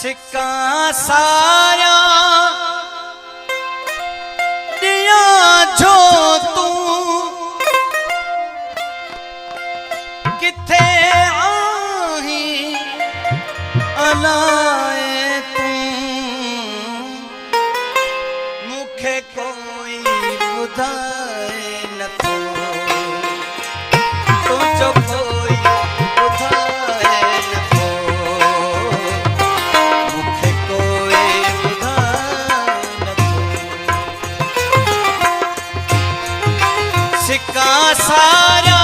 सिक्का सारा दिया जो तू किथे आही अलाए तू मुखे कोई बुधाए न तो तुझो कोई बुधाए न तो मुखे कोई बुधाए न तो सिक्का सारा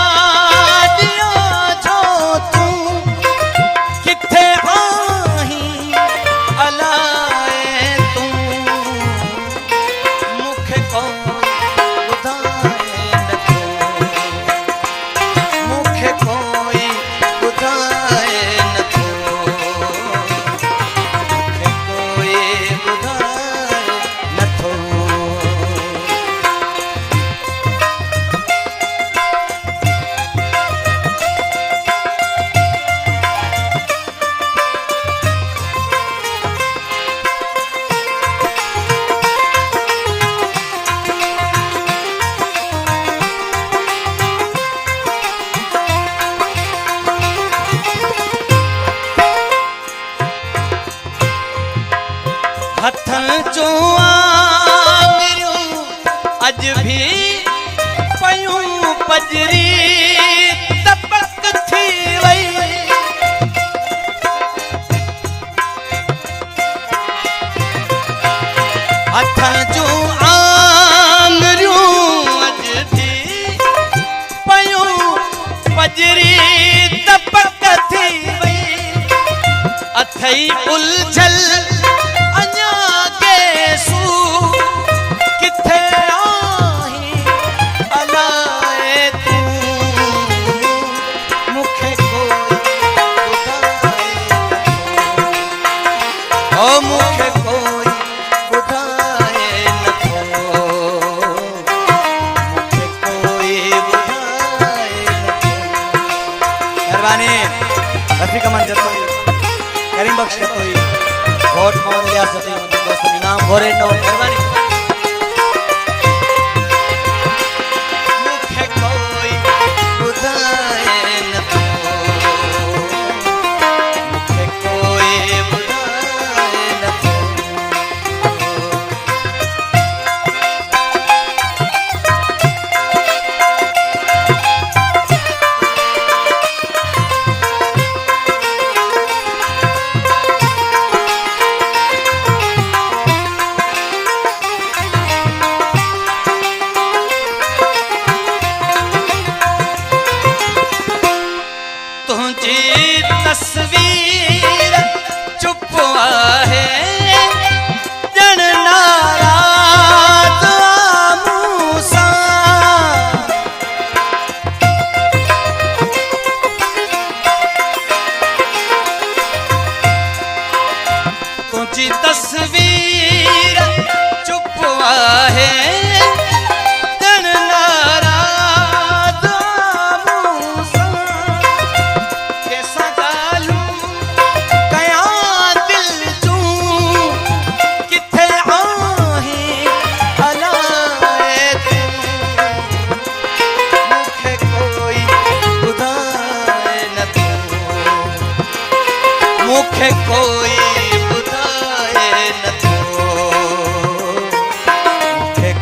हथन जो आंगरियूं अज भी पयूं पजरी तपक थी वई हथन जो आंगरियूं अज भी पयूं पजरी तपक थी वई अथई उलझल किथे आही अलाए तू मुखे कोई बुधाए ओ मुखे कोई बुधाए न थो मुखे कोई बुधाए न थो मेहरबानी रफीक अमन जतोई करीम बख्श जतोई घोट मोहन रियासती दोस्तों इनाम भोरे नो मेहरबानी मुखे कोई बुधाए न तो मुखे कोई बुधाए न तो तुझी तस्वीर चुप है जन नाराज मूसा तुझी तस्वीर चुप है मुखे कोई बुधाए न थो मुखे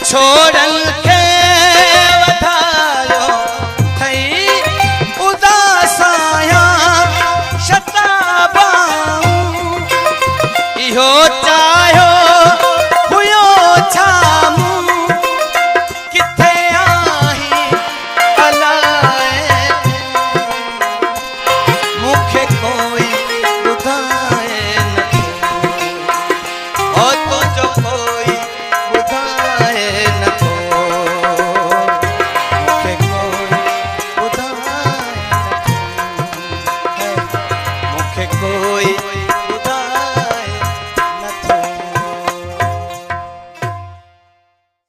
छोड़न के वधायो थई उदासाया शताबाऊं इहो